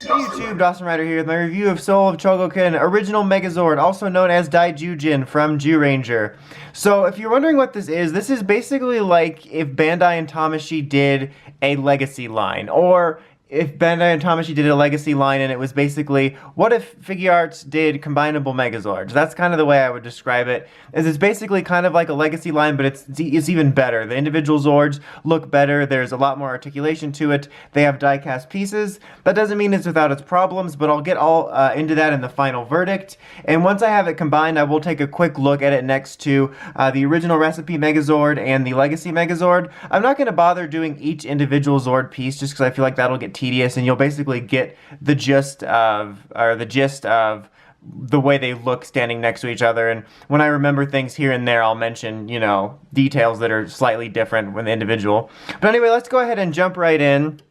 Hey YouTube, Dawson Rider here with my review of Soul of Chogokin, original Megazord, also known as Daizyuzin from Zyuranger. So if you're wondering what this is basically like if Bandai and Tamashii did a legacy line, or if Bandai and Tamashii did a legacy line and it was basically, what if Figuarts did combinable Megazords? That's kind of the way I would describe it. It's basically kind of like a legacy line, but it's even better. The individual Zords look better, there's a lot more articulation to it, they have die-cast pieces. That doesn't mean it's without its problems, but I'll get all into that in the final verdict. And once I have it combined, I will take a quick look at it next to the original recipe Megazord and the legacy Megazord. I'm not going to bother doing each individual Zord piece just because I feel like that'll get tedious, and you'll basically get the gist of the way they look standing next to each other. And when I remember things here and there, I'll mention, you know, details that are slightly different with the individual. But anyway, let's go ahead and jump right in.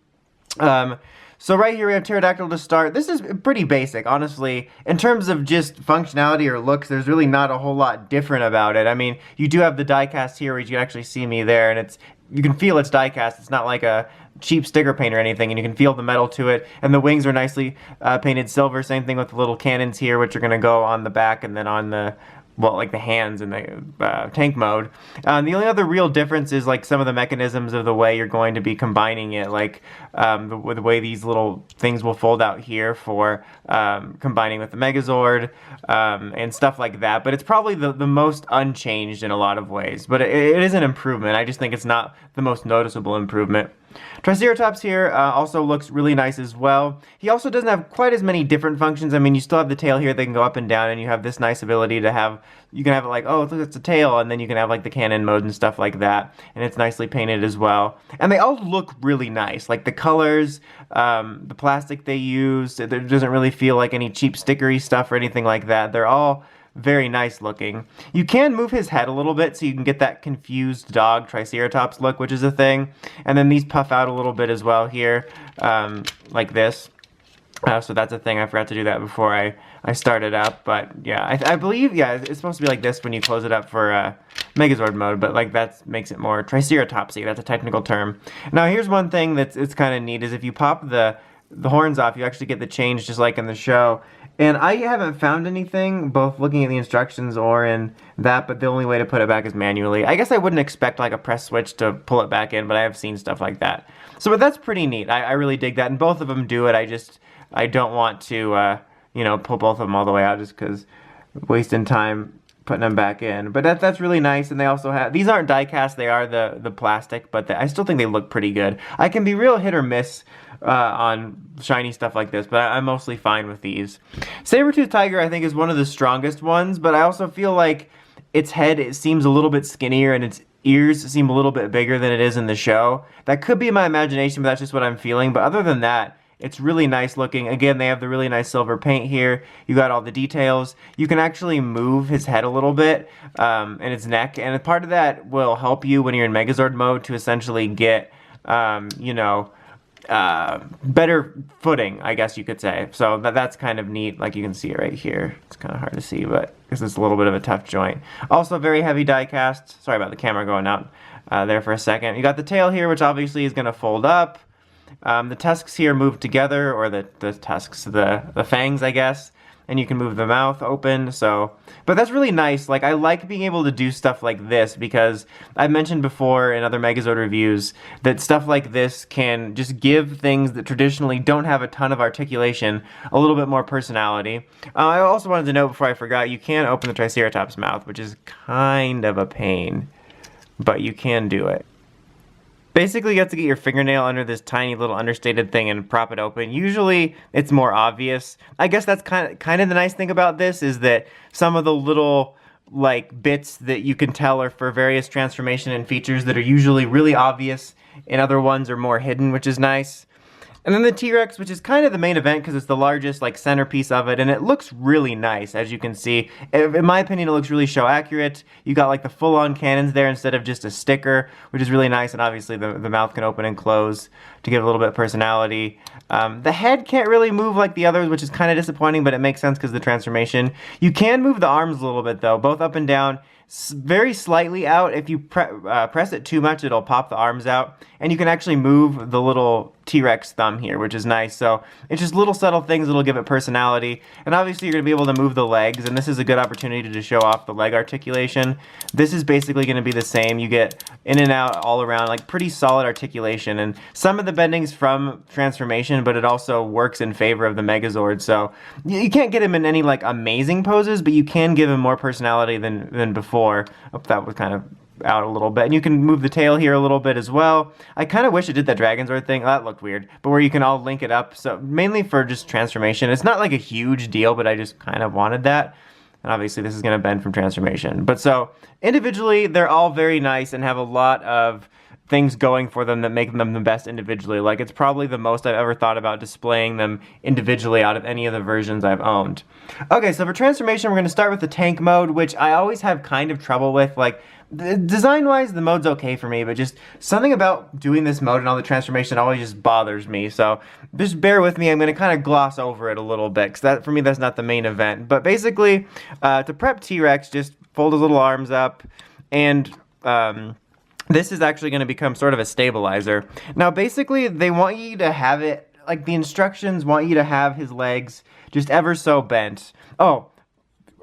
So right here we have Pterodactyl to start. This is pretty basic, honestly. In terms of just functionality or looks, there's really not a whole lot different about it. I mean, you do have the die-cast here where you can actually see me there, and you can feel it's die-cast. It's not like a cheap sticker paint or anything, and you can feel the metal to it. And the wings are nicely painted silver. Same thing with the little cannons here, which are going to go on the back and then on the, well, like the hands in the tank mode. The only other real difference is like some of the mechanisms of the way you're going to be combining it, like the way these little things will fold out here for combining with the Megazord and stuff like that. But it's probably the most unchanged in a lot of ways. But it is an improvement. I just think it's not the most noticeable improvement. Triceratops here also looks really nice as well. He also doesn't have quite as many different functions. I mean, you still have the tail here that can go up and down, and you have this nice ability to have, you can have it like, oh, look, it's a tail, and then you can have like the cannon mode and stuff like that, and it's nicely painted as well. And they all look really nice, like the colors, the plastic they used, it doesn't really feel like any cheap stickery stuff or anything like that. They're all very nice looking. You can move his head a little bit so you can get that confused dog Triceratops look, which is a thing. And then these puff out a little bit as well here, like this. So that's a thing. I forgot to do that before I started up. But yeah, I believe, yeah, it's supposed to be like this when you close it up for Megazord mode, but like that makes it more Triceratopsy. That's a technical term. Now here's one thing it's kind of neat is if you pop the horns off, you actually get the change just like in the show. And I haven't found anything, both looking at the instructions or in that, but the only way to put it back is manually. I guess I wouldn't expect like a press switch to pull it back in, but I have seen stuff like that. So, but that's pretty neat. I really dig that, and both of them do it. I don't want to, you know, pull both of them all the way out just because wasting time putting them back in. But that's really nice, and they also have, these aren't die cast, they are the plastic, but I still think they look pretty good. I can be real hit or miss on shiny stuff like this, but I'm mostly fine with these. Saber-tooth tiger I think is one of the strongest ones, but I also feel like its head, it seems a little bit skinnier, and its ears seem a little bit bigger than it is in the show. That could be my imagination, but that's just what I'm feeling. But other than that, it's really nice looking. Again, they have the really nice silver paint here. You got all the details. You can actually move his head a little bit and its neck, and part of that will help you when you're in Megazord mode to essentially get, you know, better footing, I guess you could say. So that's kind of neat. Like you can see it right here. It's kind of hard to see, but because it's a little bit of a tough joint. Also very heavy die cast. Sorry about the camera going out there for a second. You got the tail here, which obviously is going to fold up. The tusks here move together, or the tusks, the fangs, I guess, and you can move the mouth open. So, but that's really nice. Like, I like being able to do stuff like this because I've mentioned before in other Megazord reviews that stuff like this can just give things that traditionally don't have a ton of articulation a little bit more personality. I also wanted to note before I forgot, you can open the Triceratops mouth, which is kind of a pain, but you can do it. Basically, you have to get your fingernail under this tiny little understated thing and prop it open. Usually, it's more obvious. I guess that's kind of the nice thing about this is that some of the little like bits that you can tell are for various transformation and features that are usually really obvious, and other ones are more hidden, which is nice. And then the T-Rex, which is kind of the main event because it's the largest like centerpiece of it, and it looks really nice, as you can see. In my opinion, it looks really show accurate. You got like the full-on cannons there instead of just a sticker, which is really nice, and obviously the mouth can open and close to give a little bit of personality. The head can't really move like the others, which is kind of disappointing, but it makes sense because of the transformation. You can move the arms a little bit though, both up and down. very slightly out. If you press it too much, it'll pop the arms out. And you can actually move the little T-Rex thumb here, which is nice. So it's just little subtle things that'll give it personality. And obviously you're going to be able to move the legs, and this is a good opportunity to show off the leg articulation. This is basically going to be the same. You get in and out all around, like pretty solid articulation. And some of the bending's from transformation, but it also works in favor of the Megazord. So you can't get him in any like amazing poses, but you can give him more personality than before. Oh, that was kind of out a little bit. And you can move the tail here a little bit as well. I kind of wish it did that Dragonzord thing. That looked weird. But where you can all link it up. So mainly for just transformation. It's not like a huge deal, but I just kind of wanted that. And obviously this is going to bend from transformation. But so individually, they're all very nice and have a lot of things going for them that make them the best individually. Like, it's probably the most I've ever thought about displaying them individually out of any of the versions I've owned. Okay, so for transformation, we're going to start with the tank mode, which I always have kind of trouble with. Like, design-wise, the mode's okay for me, but just something about doing this mode and all the transformation always just bothers me. So just bear with me. I'm going to kind of gloss over it a little bit, because that, for me, that's not the main event. But basically, to prep T-Rex, just fold his little arms up, and this is actually going to become sort of a stabilizer. Now, basically, they want you to have it, like the instructions want you to have his legs just ever so bent. Oh,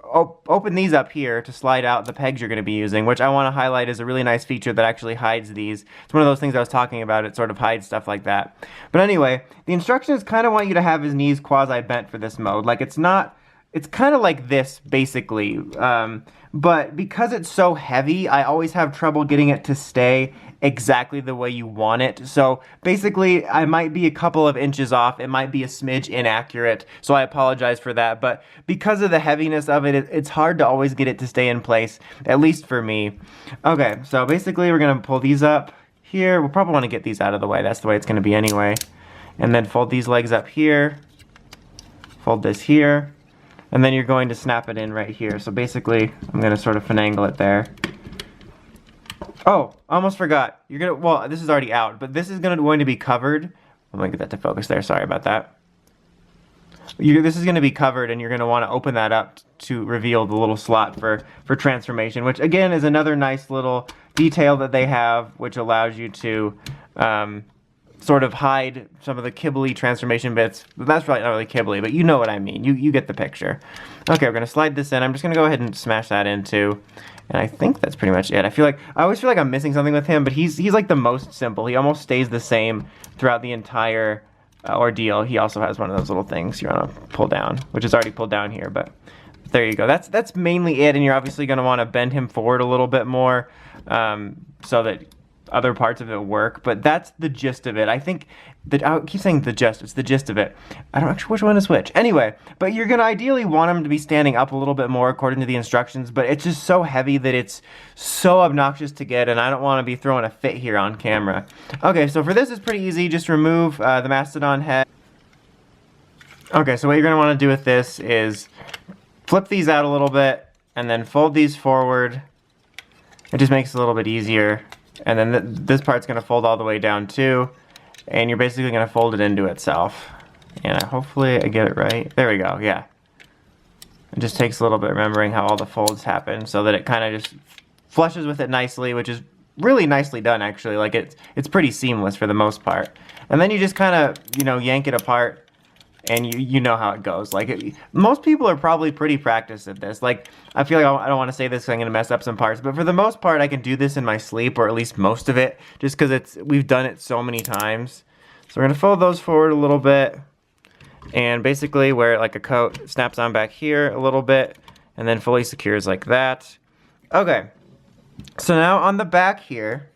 open these up here to slide out the pegs you're going to be using, which I want to highlight is a really nice feature that actually hides these. It's one of those things I was talking about. It sort of hides stuff like that. But anyway, the instructions kind of want you to have his knees quasi-bent for this mode. Like, it's not... It's kind of like this, basically, but because it's so heavy, I always have trouble getting it to stay exactly the way you want it. So basically, I might be a couple of inches off. It might be a smidge inaccurate, so I apologize for that. But because of the heaviness of it, it's hard to always get it to stay in place, at least for me. Okay, so basically, we're going to pull these up here. We'll probably want to get these out of the way. That's the way it's going to be anyway. And then fold these legs up here. Fold this here. And then you're going to snap it in right here. So basically, I'm going to sort of finagle it there. Oh, almost forgot. You're going to, well, this is already out, but this is going to be covered. I'm going to get that to focus there. Sorry about that. This is going to be covered, and you're going to want to open that up to reveal the little slot for transformation, which again is another nice little detail that they have, which allows you to sort of hide some of the kibbly transformation bits. That's probably not really kibbly, but you know what I mean. You get the picture. Okay, we're going to slide this in. I'm just going to go ahead and smash that in too. And I think that's pretty much it. I always feel like I'm missing something with him, but he's like the most simple. He almost stays the same throughout the entire ordeal. He also has one of those little things you want to pull down, which is already pulled down here, but there you go. That's mainly it, and you're obviously going to want to bend him forward a little bit more so that other parts of it work, but that's the gist of it. I think that I keep saying the gist. It's the gist of it. I don't actually which one is which. Anyway, but you're gonna ideally want him to be standing up a little bit more according to the instructions, but it's just so heavy that it's so obnoxious to get, and I don't want to be throwing a fit here on camera. Okay, so for this it's pretty easy. Just remove the mastodon head. Okay, so what you're gonna want to do with this is flip these out a little bit, and then fold these forward. It just makes it a little bit easier. And then this part's going to fold all the way down too, and you're basically going to fold it into itself. And hopefully I get it right. There we go, yeah. It just takes a little bit remembering how all the folds happen so that it kind of just flushes with it nicely, which is really nicely done actually. Like it's pretty seamless for the most part. And then you just kind of, you know, yank it apart, and you know how it goes. Like, most people are probably pretty practiced at this. Like, I feel like I don't want to say this because I'm going to mess up some parts, but for the most part, I can do this in my sleep, or at least most of it, just because we've done it so many times. So we're going to fold those forward a little bit, and basically wear it like a coat. Snaps on back here a little bit, and then fully secures like that. Okay, so now on the back here,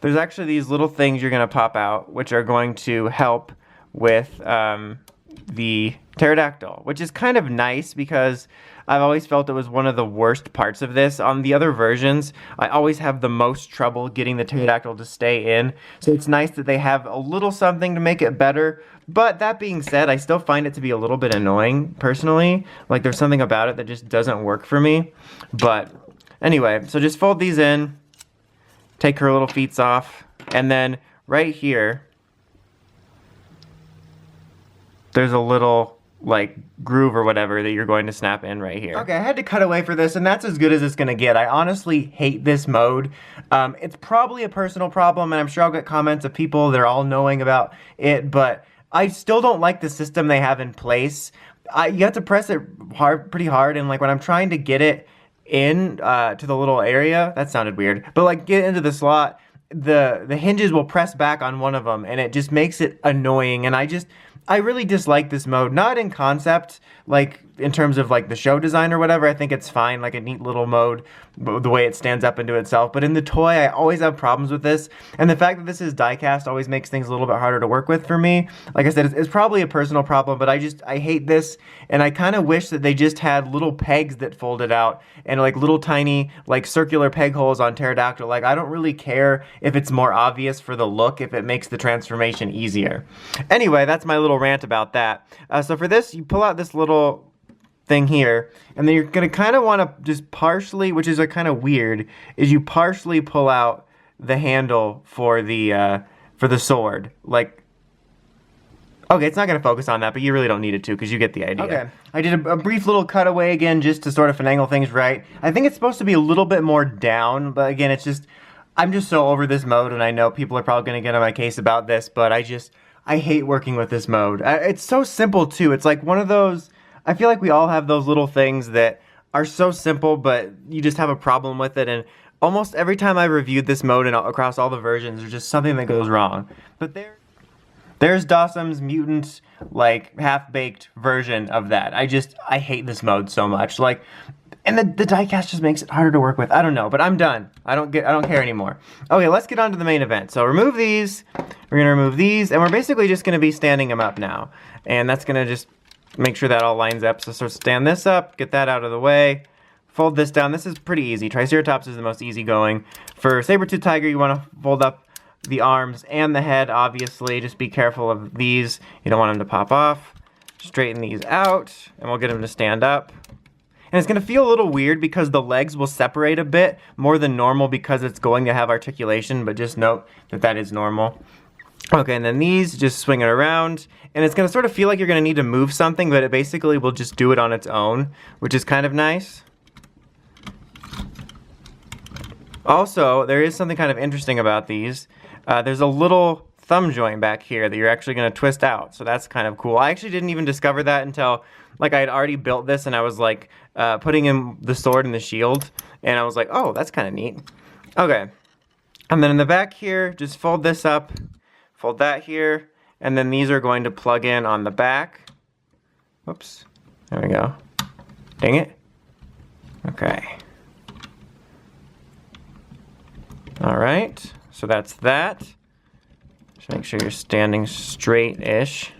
there's actually these little things you're going to pop out, which are going to help with the Pterodactyl, which is kind of nice because I've always felt it was one of the worst parts of this. On the other versions, I always have the most trouble getting the Pterodactyl to stay in, so it's nice that they have a little something to make it better. But that being said, I still find it to be a little bit annoying, personally. Like, there's something about it that just doesn't work for me. But anyway, so just fold these in, take her little feet off, and then right here, there's a little like groove or whatever that you're going to snap in right here. Okay, I had to cut away for this, and that's as good as it's gonna get. I honestly hate this mode. It's probably a personal problem, and I'm sure I'll get comments of people that are all knowing about it, but I still don't like the system they have in place. You have to press it pretty hard, and like when I'm trying to get it in to the little area, that sounded weird, but like get into the slot, the hinges will press back on one of them, and it just makes it annoying, and I really dislike this mode. Not in concept, like in terms of like the show design or whatever. I think it's fine, like a neat little mode, the way it stands up into itself. But in the toy, I always have problems with this. And the fact that this is die-cast always makes things a little bit harder to work with for me. Like I said, it's probably a personal problem, but I hate this. And I kind of wish that they just had little pegs that folded out and like little tiny like circular peg holes on Pterodactyl. Like I don't really care if it's more obvious for the look, if it makes the transformation easier. Anyway, that's my little rant about that. So for this, you pull out this little thing here, and then you're gonna kind of want to just partially, which is a kind of weird, is you partially pull out the handle for the sword. Like, okay, it's not gonna focus on that, but you really don't need it to because you get the idea. Okay, I did a brief little cutaway again just to sort of finagle things right. I think it's supposed to be a little bit more down, but again, it's just I'm just so over this mode, and I know people are probably gonna get on my case about this, but I hate working with this mode. It's so simple too. It's like one of those. I feel like we all have those little things that are so simple, but you just have a problem with it. And almost every time I reviewed this mode and across all the versions, there's just something that goes wrong. But there's Dawson's mutant, like half-baked version of that. I hate this mode so much. Like, and the diecast just makes it harder to work with. I don't know, but I'm done. I don't care anymore. Okay, let's get on to the main event. So remove these. We're gonna remove these, and we're basically just gonna be standing them up now. And that's gonna just make sure that all lines up. So sort of stand this up, get that out of the way, fold this down. This is pretty easy. Triceratops is the most easygoing. For Saber-Tooth Tiger, you want to fold up the arms and the head, obviously. Just be careful of these. You don't want them to pop off. Straighten these out, and we'll get them to stand up. And it's going to feel a little weird because the legs will separate a bit more than normal because it's going to have articulation, but just note that that is normal. Okay, and then these, just swing it around, and it's going to sort of feel like you're going to need to move something, but it basically will just do it on its own, which is kind of nice. Also, there is something kind of interesting about these. There's a little thumb joint back here that you're actually going to twist out, so that's kind of cool. I actually didn't even discover that until, like, I had already built this, and I was, like, putting in the sword and the shield, and I was like, oh, that's kind of neat. Okay, and then in the back here, just fold this up. Fold that here, and then these are going to plug in on the back. Whoops, there we go. Dang it. Okay. All right, so that's that. Just make sure you're standing straight-ish.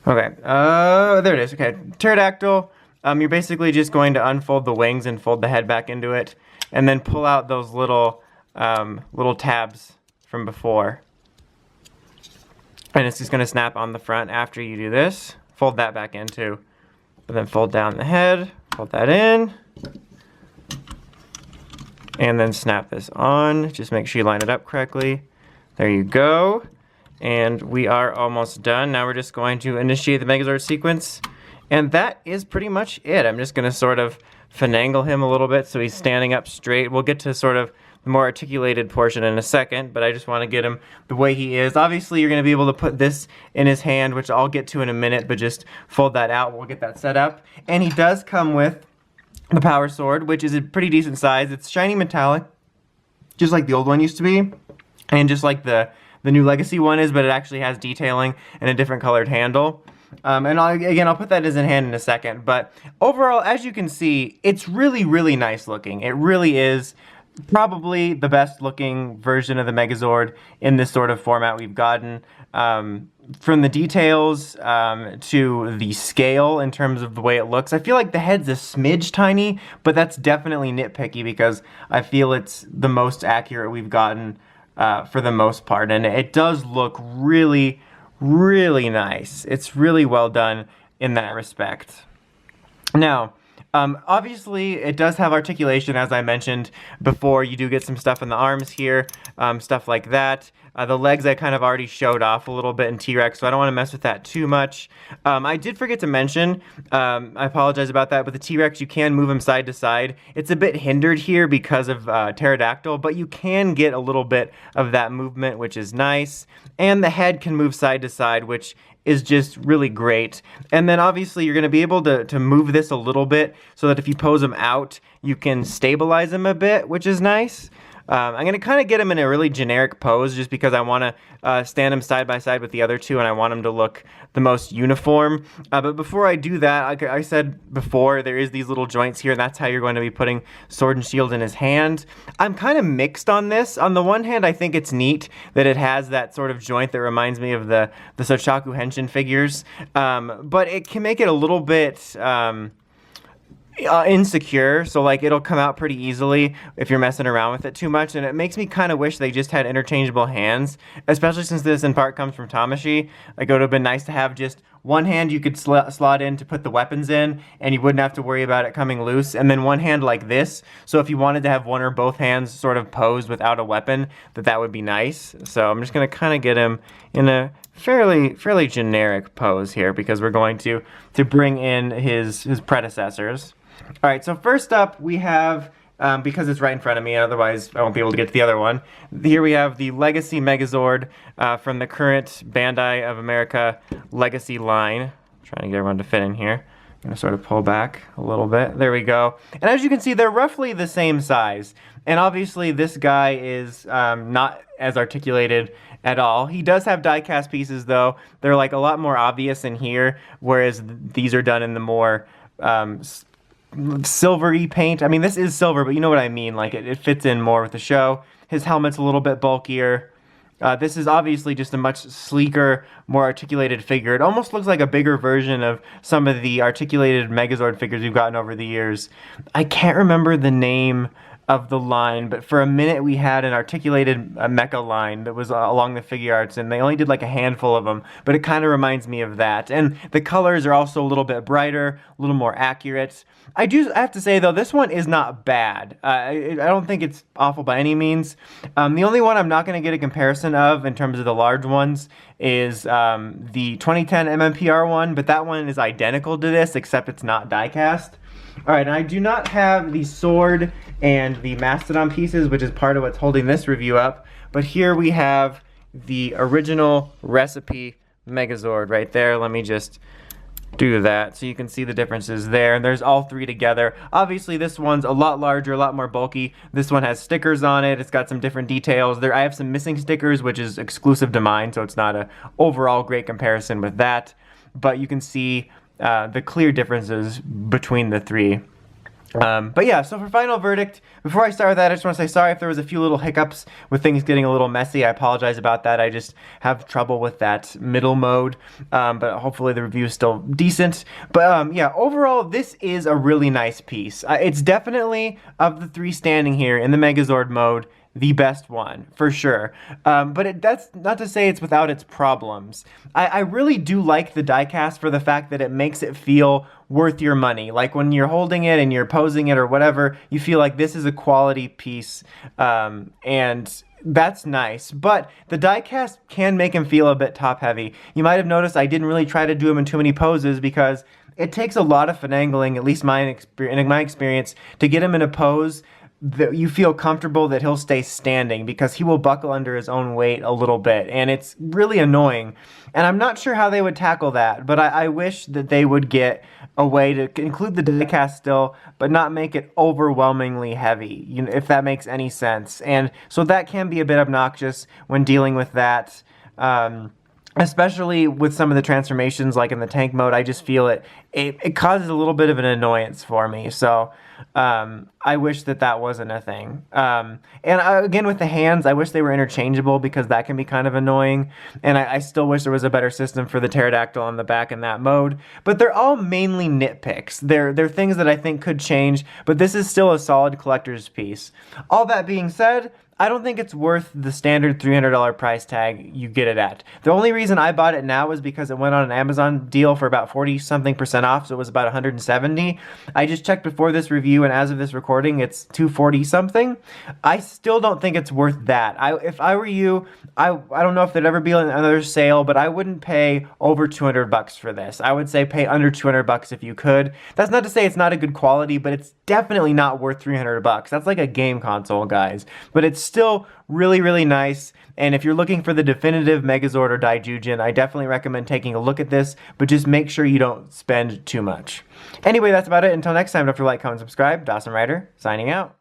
Okay, there it is. Okay, Pterodactyl. You're basically just going to unfold the wings and fold the head back into it, and then pull out those little tabs from before. And it's just going to snap on the front after you do this. Fold that back in too. But then fold down the head, fold that in. And then snap this on. Just make sure you line it up correctly. There you go. And we are almost done. Now we're just going to initiate the Megazord sequence. And that is pretty much it. I'm just going to sort of finagle him a little bit so he's standing up straight. We'll get to sort of the more articulated portion in a second, but I just want to get him the way he is. Obviously, you're going to be able to put this in his hand, which I'll get to in a minute, but just fold that out. We'll get that set up. And he does come with the Power Sword, which is a pretty decent size. It's shiny metallic, just like the old one used to be, and just like the new Legacy one is, but it actually has detailing and a different colored handle. And I'll put that in his hand in a second. But overall, as you can see, it's really, really nice looking. It really is. Probably the best looking version of the Megazord in this sort of format we've gotten. From the details to the scale in terms of the way it looks. I feel like the head's a smidge tiny, but that's definitely nitpicky because I feel it's the most accurate we've gotten for the most part. And it does look really, really nice. It's really well done in that respect. Now, obviously, it does have articulation, as I mentioned before. You do get some stuff in the arms here, stuff like that. The legs I kind of already showed off a little bit in T-Rex, so I don't want to mess with that too much. I did forget to mention, I apologize about that, but the T-Rex, you can move him side to side. It's a bit hindered here because of Pterodactyl, but you can get a little bit of that movement, which is nice. And the head can move side to side, which is just really great. And then obviously you're going to be able to move this a little bit so that if you pose him out, you can stabilize him a bit, which is nice. I'm going to kind of get him in a really generic pose just because I want to stand him side by side with the other two and I want him to look the most uniform. But before I do that, like I said before, there is these little joints here and that's how you're going to be putting Sword and Shield in his hand. I'm kind of mixed on this. On the one hand, I think it's neat that it has that sort of joint that reminds me of the Sochaku Henshin figures. But it can make it a little bit... insecure, so like it'll come out pretty easily if you're messing around with it too much, and it makes me kind of wish they just had interchangeable hands, especially since this in part comes from Tamashii. Like it would have been nice to have just one hand you could slot in to put the weapons in and you wouldn't have to worry about it coming loose, and then one hand like this, so if you wanted to have one or both hands sort of posed without a weapon, that would be nice. So I'm just going to kind of get him in a fairly generic pose here because we're going to bring in his predecessors. All right, so first up we have, because it's right in front of me, otherwise I won't be able to get to the other one. Here we have the Legacy Megazord from the current Bandai of America Legacy line. I'm trying to get everyone to fit in here. I'm going to sort of pull back a little bit. There we go. And as you can see, they're roughly the same size. And obviously this guy is not as articulated at all. He does have die-cast pieces, though. They're like a lot more obvious in here, whereas these are done in the more... silvery paint. I mean, this is silver, but you know what I mean. Like, it fits in more with the show. His helmet's a little bit bulkier. This is obviously just a much sleeker, more articulated figure. It almost looks like a bigger version of some of the articulated Megazord figures we've gotten over the years. I can't remember the name of the line, but for a minute we had an articulated mecha line that was along the figure arts, and they only did like a handful of them, but it kind of reminds me of that. And the colors are also a little bit brighter, a little more accurate. I have to say, though, this one is not bad. I don't think it's awful by any means. The only one I'm not going to get a comparison of in terms of the large ones is the 2010 MMPR one, but that one is identical to this, except it's not die-cast. Alright, and I do not have the sword and the Mastodon pieces, which is part of what's holding this review up, but here we have the original recipe Megazord right there. Let me just do that so you can see the differences there, and there's all three together. Obviously this one's a lot larger, a lot more bulky. This one has stickers on it. It's got some different details there. I have some missing stickers, which is exclusive to mine, so it's not a overall great comparison with that, but you can see the clear differences between the three. But yeah, so for final verdict, before I start with that, I just want to say sorry if there was a few little hiccups with things getting a little messy. I apologize about that. I just have trouble with that middle mode, but hopefully the review is still decent. But yeah, overall, this is a really nice piece. It's definitely, of the three standing here in the Megazord mode, the best one, for sure. But that's not to say it's without its problems. I really do like the diecast for the fact that it makes it feel worth your money. Like when you're holding it and you're posing it or whatever, you feel like this is a quality piece, and that's nice. But the diecast can make him feel a bit top heavy. You might have noticed I didn't really try to do him in too many poses because it takes a lot of finagling, at least in my experience, to get him in a pose that you feel comfortable that he'll stay standing, because he will buckle under his own weight a little bit, and it's really annoying. And I'm not sure how they would tackle that, but I wish that they would get a way to include the diecast still, but not make it overwhelmingly heavy, you know, if that makes any sense. And so that can be a bit obnoxious when dealing with that. Especially with some of the transformations, like in the tank mode, I just feel it causes a little bit of an annoyance for me. So I wish that wasn't a thing. And again, with the hands, I wish they were interchangeable, because that can be kind of annoying. And I still wish there was a better system for the Pterodactyl on the back in that mode. But they're all mainly nitpicks. They're things that I think could change, but this is still a solid collector's piece. All that being said, I don't think it's worth the standard $300 price tag you get it at. The only reason I bought it now was because it went on an Amazon deal for about 40-something% off, so it was about 170. I just checked before this review, and as of this recording, it's 240-something. I still don't think it's worth that. If I were you, I don't know if there'd ever be another sale, but I wouldn't pay over $200 for this. I would say pay under $200 if you could. That's not to say it's not a good quality, but it's definitely not worth $300. That's like a game console, guys. But it's still really, really nice. And if you're looking for the definitive Megazord or Daizyuzin, I definitely recommend taking a look at this, but just make sure you don't spend too much. Anyway, that's about it. Until next time, don't forget to like, comment, subscribe. Dawson Ryder, signing out.